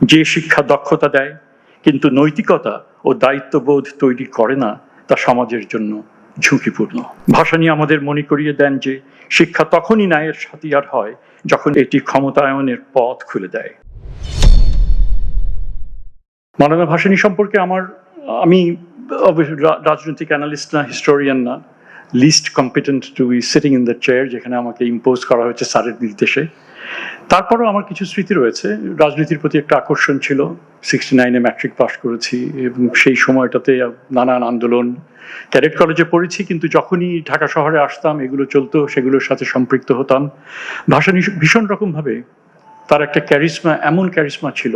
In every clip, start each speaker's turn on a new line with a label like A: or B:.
A: যে শিক্ষা দক্ষতা দেয় কিন্তু নৈতিকতা ও দায়িত্ববোধ তৈরি করে না, তা সমাজের জন্য ঝুঁকিপূর্ণ। ভাসানী আমাদের মনে করিয়ে দেন যে শিক্ষা তখনই ন্যায়ের হাতিয়ার হয় যখন এটি ক্ষমতায়নের পথ খুলে দেয়। মাওলানা ভাসানী সম্পর্কে আমি রাজনৈতিক অ্যানালিস্ট না, হিস্টোরিয়ান না, least competent to be sitting in the chair, যেখানে আমাকে ইম্পোজ করা হয়েছে স্যারের নির্দেশে। তারপরও আমার কিছু স্মৃতি রয়েছে। রাজনীতির প্রতি একটা আকর্ষণ ছিল। 69-এ ম্যাট্রিক পাস করেছি এবং সেই সময়টাতে নানান আন্দোলন, ক্যাডেট কলেজে পড়েছি, কিন্তু যখনই ঢাকা শহরে আসতাম এগুলো চলতো, সেগুলোর সাথে সম্পৃক্ত হতাম। ভাসানী ভীষণ রকমভাবে তার একটা ক্যারিসমা, এমন ক্যারিসমা ছিল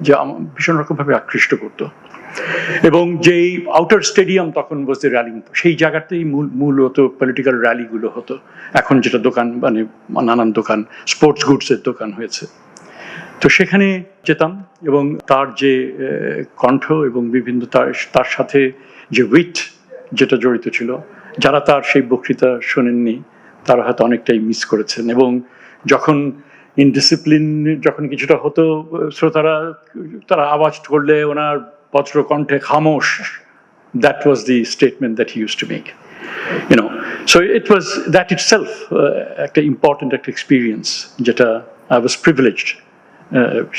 A: যে ভীষণ রকমভাবে আকৃষ্ট করতো। এবং যেই আউটার স্টেডিয়াম তখন বসে র্যালি, সেই জায়গাতেই মূলত পলিটিক্যাল র্যালিগুলো হতো। এখন যেটা দোকান, মানে নানান দোকান, স্পোর্টস গুডসের দোকান হয়েছে, তো সেখানে যেতাম। এবং তার যে কণ্ঠ এবং বিভিন্ন তার সাথে যে উইট যেটা জড়িত ছিল, যারা তার সেই বক্তৃতা শোনেননি তারা হয়তো অনেকটাই মিস করেছেন। এবং যখন ইনডিসিপ্লিন যখন কিছুটা হতো, শ্রোতারা তারা আওয়াজ করলে ওনার বজ্র কণ্ঠে খামোশ, that was the statement that he used to make, you know. So it was that itself একটা important একটা experience, যেটা I was privileged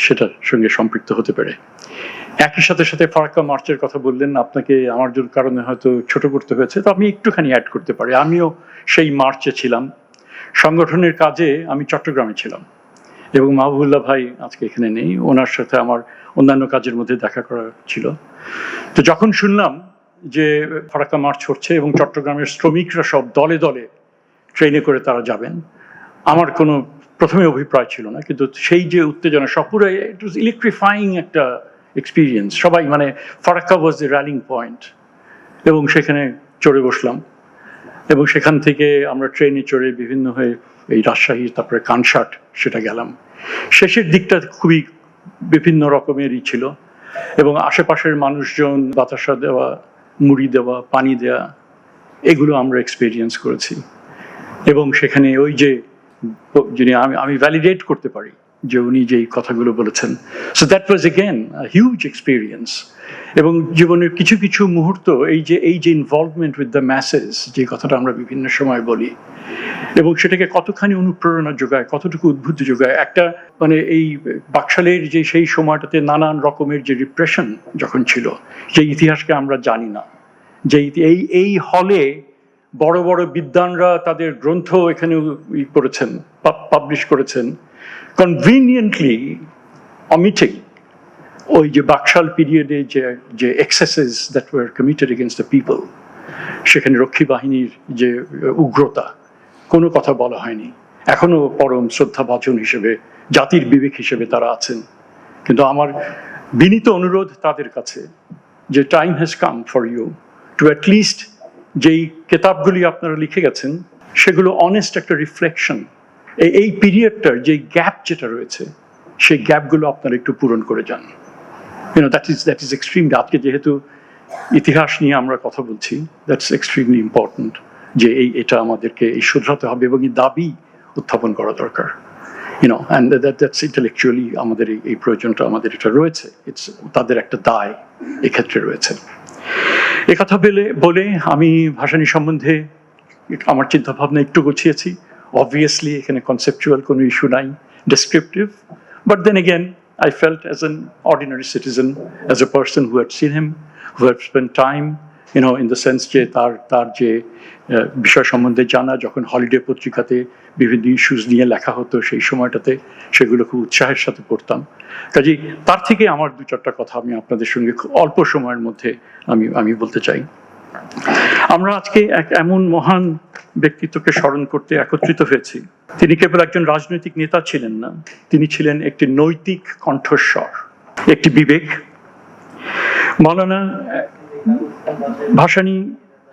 A: সেটার সঙ্গে সম্পৃক্ত হতে পারে। একই সাথে সাথে ফারাক্কা মার্চের কথা বললেন, আপনাকে আমার জন্য কারণে হয়তো ছোট করতে হয়েছে, তো আমি একটুখানি অ্যাড করতে পারি। আমিও সেই মার্চে ছিলাম। সংগঠনের কাজে আমি চট্টগ্রামে ছিলাম এবং মাহবুবুল্লাহ ভাই আজকে এখানে নেই, ওনার সাথে আমার অন্যান্য কাজের মধ্যে দেখা করা ছিল। তো যখন শুনলাম যে ফারাক্কা মার্চ হচ্ছে এবং চট্টগ্রামের শ্রমিকরা সব দলে দলে ট্রেনে করে তারা যাবেন, আমার কোনো প্রথমে অভিপ্রায় ছিল না, কিন্তু সেই যে উত্তেজনা, সবপুরে ইট ওয়াজ ইলেকট্রিফাইং একটা এক্সপিরিয়েন্স। সবাই মানে Farakka was the rallying point, এবং সেখানে চড়ে বসলাম। এবং সেখান থেকে আমরা ট্রেনে চড়ে বিভিন্ন হয়ে এই রাজশাহী, তারপরে কানসাট সেটা গেলাম। শেষের দিকটা খুবই বিভিন্ন রকমেরই ছিল, এবং আশেপাশের মানুষজন বাতাসা দেওয়া, মুড়ি দেওয়া, পানি দেওয়া, এগুলো আমরা এক্সপিরিয়েন্স করেছি। এবং সেখানে ওই যে যিনি আমি ভ্যালিডেট করতে পারি যে উনি যেই কথাগুলো বলেছেন, so that was again huge experience. এবং জীবনের কিছু কিছু মুহূর্ত, এই যে ইনভলভমেন্ট উইথ দ্য ম্যাসেস, যে কথাটা আমরা বিভিন্ন সময় বলি, এবং সেটাকে কতখানি অনুপ্রেরণা যোগায়, কতটুকু উদ্বুদ্ধ যোগায়। একটা মানে এই বাকশালের যে সেই সময়টাতে নানান রকমের যে রিপ্রেশন যখন ছিল, যে ইতিহাসকে আমরা জানি না, যে এই হলে বড় বড় বিদ্বানরা তাদের গ্রন্থ এখানে করেছেন, পাবলিশ করেছেন, কনভিনিয়েন্টলি অমিটিং ওই যে বাকশাল পিরিয়ডে যে excesses that were committed against the people, সেখানে রক্ষী বাহিনীর যে উগ্রতা, কোনো কথা বলা হয়নি। এখনো পরম শ্রদ্ধাভাজন হিসেবে, জাতির বিবেক হিসেবে তারা আছেন। কিন্তু আমার বিনীত অনুরোধ তাদের কাছে যে time has come for you to at least, যেই কেতাবগুলি আপনারা লিখে গেছেন সেগুলো অনেস্ট একটা রিফ্লেকশন, এই পিরিয়ডটার যে গ্যাপ যেটা রয়েছে, সেই গ্যাপগুলো আপনারা একটু পূরণ করে যান। দ্যাট ইজ এক্সট্রিমলি, আজকে যেহেতু ইতিহাস নিয়ে আমরা কথা বলছি, দ্যাটস এক্সট্রিমলি ইম্পর্টেন্ট যে এটা আমাদেরকে এই শুধরাতে হবে এবং এই দাবি উত্থাপন করা দরকার। অ্যান্ড দ্যাটস ইন্টেলেকচুয়ালি আমাদের এই প্রয়োজনটা আমাদের এটা রয়েছে, তাদের একটা দায় এক্ষেত্রে রয়েছে। একথা বলে আমি ভাসানী সম্বন্ধে আমার চিন্তা ভাবনা একটু গুছিয়েছি। অবভিয়াসলি এখানে কনসেপচুয়াল কোনো ইস্যু নাই, descriptive, but then again I felt as an ordinary citizen, as a person who had seen him, who had spent time, in the sense যে তার যে বিষয় সম্বন্ধে জানা, যখন হলিডে পত্রিকাতে বিভিন্ন ইস্যুস নিয়ে লেখা হতো সেই সময়টাতে সেগুলো খুব উৎসাহের সাথে পড়তাম। কাজেই তার থেকে আমার দু চারটা কথা আমি আপনাদের সঙ্গে খুব অল্প সময়ের মধ্যে আমি বলতে চাই। আমরা আজকে এক এমন মহান ব্যক্তিত্বকে স্মরণ করতে একত্রিত হয়েছি। তিনি কেবল একজন রাজনৈতিক নেতা ছিলেন না, তিনি ছিলেন একটি নৈতিক কণ্ঠস্বর, একটি বিবেক। মাওলানা ভাসানী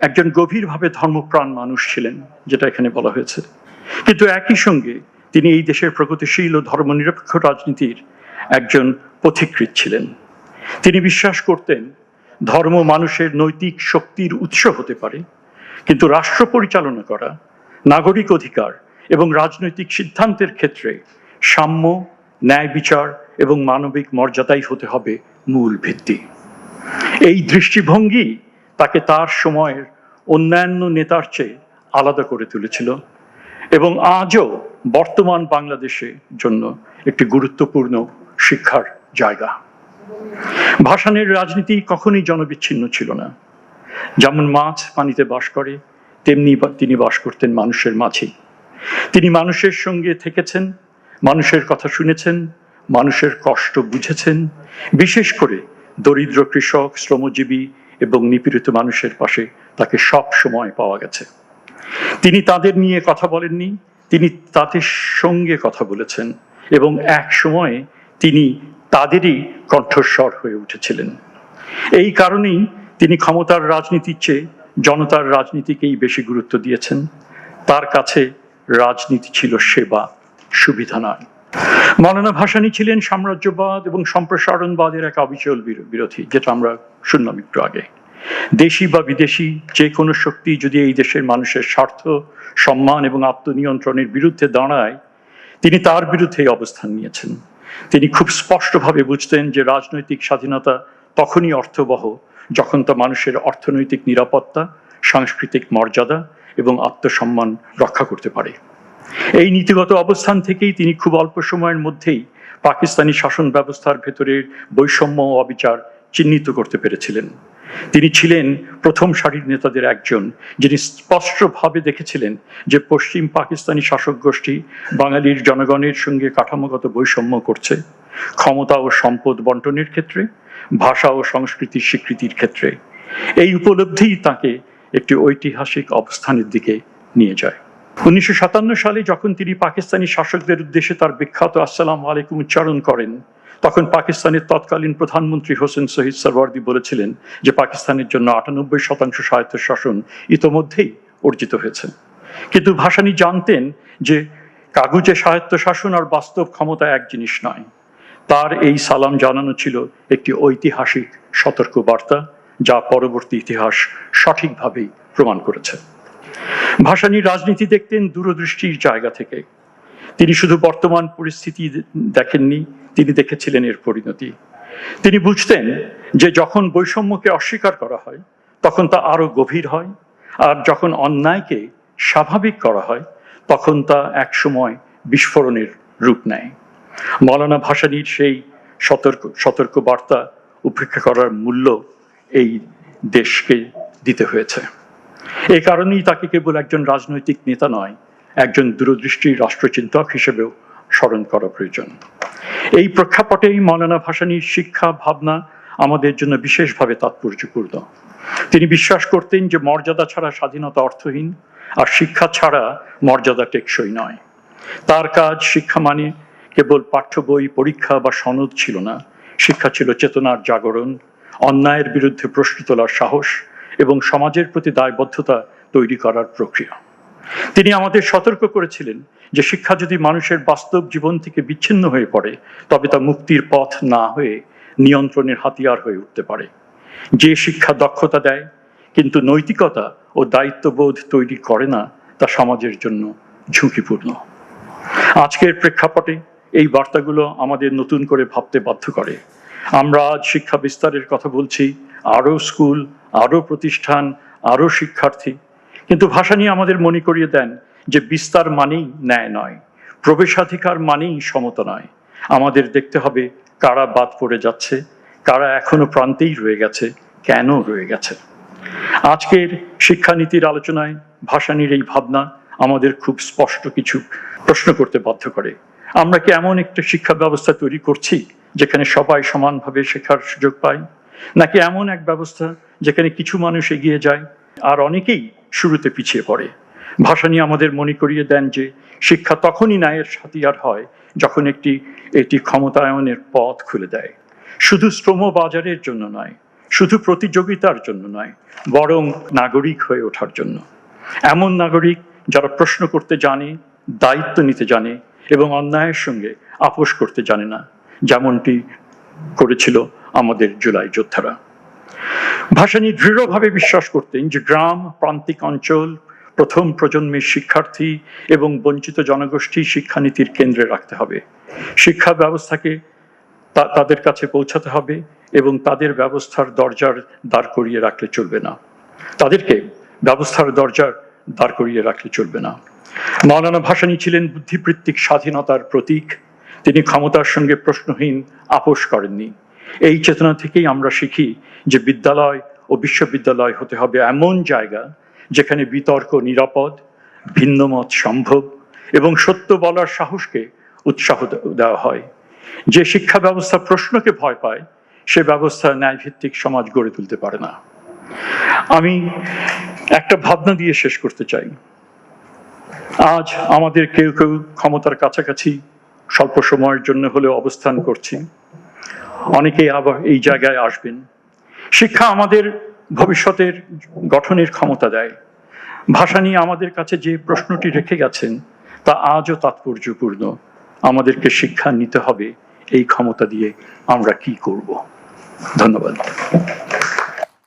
A: একজন গভীরভাবে ধর্মপ্রাণ মানুষ ছিলেন, যেটা এখানে বলা হয়েছে, কিন্তু একই সঙ্গে তিনি এই দেশের প্রগতিশীল ও ধর্মনিরপেক্ষ রাজনীতির একজন পথিকৃৎ ছিলেন। তিনি বিশ্বাস করতেন ধর্ম মানুষের নৈতিক শক্তির উৎস হতে পারে, কিন্তু রাষ্ট্র পরিচালনা করা, নাগরিক অধিকার এবং রাজনৈতিক সিদ্ধান্তের ক্ষেত্রে সাম্য, ন্যায় বিচার এবং মানবিক মর্যাদাই হতে হবে মূল ভিত্তি। এই দৃষ্টিভঙ্গি তাকে তার সময়ের অন্যান্য নেতার চেয়ে আলাদা করে তুলেছিল এবং আজও বর্তমান বাংলাদেশের জন্য একটি গুরুত্বপূর্ণ শিক্ষার জায়গা। ভাসানের রাজনীতি কখনোই জনবিচ্ছিন্ন ছিল না। যেমন মাছ পানিতে বাস করে, তেমনি তিনি বাস করতেন মানুষের মাঝেই। তিনি মানুষের সঙ্গে থেকেছেন, মানুষের কথা শুনেছেন, মানুষের কষ্ট বুঝেছেন, বিশেষ করে দরিদ্র কৃষক, শ্রমজীবী এবং নিপীড়িত মানুষের পাশে তাকে সব সময় পাওয়া গেছে। তিনি তাদের নিয়ে কথা বলেননি, তিনি তাদের সঙ্গে কথা বলেছেন এবং এক সময়ে তিনি তাদেরই কণ্ঠস্বর হয়ে উঠেছিলেন। এই কারণেই তিনি ক্ষমতার রাজনীতির চেয়ে জনতার রাজনীতিকেই বেশি গুরুত্ব দিয়েছেন। তার কাছে রাজনীতি ছিল সেবা, সুবিধা নয়। মৌলানা ভাসানী ছিলেন সাম্রাজ্যবাদ এবং সম্প্রসারণবাদের এক অবিচল বিরোধী, যেটা আমরা শুনলাম একটু আগে। দেশি বা বিদেশি যে কোনো শক্তি যদি এই দেশের মানুষের স্বার্থ, সম্মান এবং আত্মনিয়ন্ত্রণের বিরুদ্ধে দাঁড়ায়, তিনি তার বিরুদ্ধেই অবস্থান নিয়েছেন। তিনি খুব স্পষ্টভাবে বুঝতেন যে রাজনৈতিক স্বাধীনতা তখনই অর্থবহ যখন তা মানুষের অর্থনৈতিক নিরাপত্তা, সাংস্কৃতিক মর্যাদা এবং আত্মসম্মান রক্ষা করতে পারে। এই নীতিগত অবস্থান থেকেই তিনি খুব অল্প সময়ের মধ্যেই পাকিস্তানি শাসন ব্যবস্থার ভেতরের বৈষম্য ও অবিচার চিহ্নিত করতে পেরেছিলেন। তিনি ছিলেন প্রথম সারির নেতাদের একজন, যিনি স্পষ্টভাবে দেখেছিলেন যে পশ্চিম পাকিস্তানি শাসক গোষ্ঠী বাঙালির জনগণের সঙ্গে কাঠামোগত বৈষম্য করছে, ক্ষমতা ও সম্পদ বন্টনের ক্ষেত্রে, ভাষা ও সংস্কৃতির স্বীকৃতির ক্ষেত্রে। এই উপলব্ধিই তাকে একটি ঐতিহাসিক অবস্থানের দিকে নিয়ে যায়। 1957 সালে যখন তিনি পাকিস্তানি শাসকদের উদ্দেশ্যে তার বিখ্যাত আসসালামু আলাইকুম উচ্চারণ করেন, তখন পাকিস্তানের তৎকালীন প্রধানমন্ত্রী হোসেন শহীদ সরওয়ার্দী বলেছিলেন যে পাকিস্তানের জন্য 98% স্বায়ত্তশাসন ইতোমধ্যেই অর্জিত হয়েছে। কিন্তু ভাসানী জানতেন যে কাগুজে স্বায়ত্তশাসন আর বাস্তব ক্ষমতা এক জিনিস নয়। তার এই সালাম জানানো ছিল একটি ঐতিহাসিক সতর্ক বার্তা, যা পরবর্তী ইতিহাস সঠিকভাবেই প্রমাণ করেছে। ভাসানী রাজনীতি দেখতেন দূরদৃষ্টির জায়গা থেকে। তিনি শুধু বর্তমান পরিস্থিতি দেখেননি, তিনি দেখেছিলেন এর পরিণতি। তিনি বুঝতেন যে যখন বৈষম্যকে অস্বীকার করা হয় তখন তা আরো গভীর হয়, আর যখন অন্যায়কে স্বাভাবিক করা হয় তখন তা একসময় বিস্ফোরণের রূপ নেয়। মৌলানা ভাসানীর সেই সতর্ক বার্তা উপেক্ষা করার মূল্য এই দেশকে দিতে হয়েছে। এই কারণেই তাকে কেবল একজন রাজনৈতিক নেতা নয়, একজন দূরদৃষ্টির রাষ্ট্রচিন্তক হিসেবেও স্মরণ করা প্রয়োজন। এই প্রেক্ষাপটেই মৌলানা ভাসানীর শিক্ষা ভাবনা আমাদের জন্য বিশেষভাবে তাৎপর্যপূর্ণ। তিনি বিশ্বাস করতেন যে মর্যাদা ছাড়া স্বাধীনতা অর্থহীন, আর শিক্ষা ছাড়া মর্যাদা টেকসই নয়। তার কাজ শিক্ষা মানে কেবল পাঠ্য বই, পরীক্ষা বা সনদ ছিল না। শিক্ষা ছিল চেতনার জাগরণ, অন্যায়ের বিরুদ্ধে প্রশ্ন তোলার সাহস এবং সমাজের প্রতি দায়বদ্ধতা তৈরি করার প্রক্রিয়া। তিনি আমাদের সতর্ক করেছিলেন যে শিক্ষা যদি মানুষের বাস্তব জীবন থেকে বিচ্ছিন্ন হয়ে পড়ে, তবে তা মুক্তির পথ না হয়ে নিয়ন্ত্রণের হাতিয়ার হয়ে উঠতে পারে। যে শিক্ষা দক্ষতা দেয় কিন্তু নৈতিকতা ও দায়িত্ববোধ তৈরি করে না, তা সমাজের জন্য ঝুঁকিপূর্ণ। আজকের প্রেক্ষাপটে এই বার্তাগুলো আমাদের নতুন করে ভাবতে বাধ্য করে। আমরা আজ শিক্ষা বিস্তারের কথা বলছি, আরো স্কুল, আরো প্রতিষ্ঠান, আরো শিক্ষার্থী, কিন্তু ভাসানী আমাদের মনে করিয়ে দেন যে বিস্তার মানেই ন্যায় নয়, প্রবেশাধিকার মানেই সমতা নয়। আমাদের দেখতে হবে কারা বাদ পড়ে যাচ্ছে, কারা এখনো প্রান্তেই রয়ে গেছে, কেন রয়ে গেছে। আজকের শিক্ষানীতির আলোচনায় ভাসানীর এই ভাবনা আমাদের খুব স্পষ্ট কিছু প্রশ্ন করতে বাধ্য করে। আমরা কি এমন একটা শিক্ষা ব্যবস্থা তৈরি করছি যেখানে সবাই সমানভাবে শেখার সুযোগ পায়, নাকি এমন এক ব্যবস্থা যেখানে কিছু মানুষ এগিয়ে যায় আর অনেকেই শুরুতে পিছিয়ে পড়ে? ভাসানী আমাদের মনে করিয়ে দেন যে শিক্ষা তখনই ন্যায়ের হাতিয়ার হয় যখন এটি ক্ষমতায়নের পথ খুলে দেয়, শুধু শ্রম বাজারের জন্য নয়, শুধু প্রতিযোগিতার জন্য নয়, বরং নাগরিক হয়ে ওঠার জন্য। এমন নাগরিক যারা প্রশ্ন করতে জানে, দায়িত্ব নিতে জানে এবং অন্যায়ের সঙ্গে আপোষ করতে জানে না, যেমনটি করেছিল আমাদের জুলাই যোদ্ধারা। ভাসানী দৃঢ়ভাবে বিশ্বাস করতেন যে গ্রাম, প্রান্তিক অঞ্চল, প্রথম প্রজন্মের শিক্ষার্থী এবং বঞ্চিত জনগোষ্ঠী শিক্ষানীতির কেন্দ্রে রাখতে হবে। শিক্ষা ব্যবস্থাকে তাদের কাছে পৌঁছাতে হবে এবং তাদের ব্যবস্থার দরজার দাঁড় করিয়ে রাখলে চলবে না, তাদেরকে ব্যবস্থার দরজার দাঁড় করিয়ে রাখলে চলবে না। মাওলানা ভাসানী ছিলেন বুদ্ধিবৃত্তিক স্বাধীনতার প্রতীক। তিনি ক্ষমতার সঙ্গে প্রশ্নহীন আপোষ করেননি। এই চেতনা থেকেই আমরা শিখি যে বিদ্যালয় ও বিশ্ববিদ্যালয় হতে হবে এমন জায়গা যেখানে বিতর্ক নিরাপদ, ভিন্নমত সম্ভব এবং সত্য বলার সাহসকে উৎসাহ দেওয়া হয়। যে শিক্ষা ব্যবস্থা প্রশ্নকে ভয় পায় সে ব্যবস্থা ন্যায়ভিত্তিক সমাজ গড়ে তুলতে পারে না। আমি একটা ভাবনা দিয়ে শেষ করতে চাই। আজ আমাদের কেউ কেউ ক্ষমতার কাছাকাছি স্বল্প সময়ের জন্য হলেও অবস্থান করছি, অনেকেই আবার এই জায়গায় আসবেন। শিক্ষা আমাদের ভবিষ্যতের গঠনের ক্ষমতা দেয়। ভাসানী আমাদের কাছে যে প্রশ্নটি রেখে গেছেন তা আজও তাৎপর্যপূর্ণ। আমাদেরকে শিক্ষা নিতে হবে এই ক্ষমতা দিয়ে আমরা কি করব। ধন্যবাদ।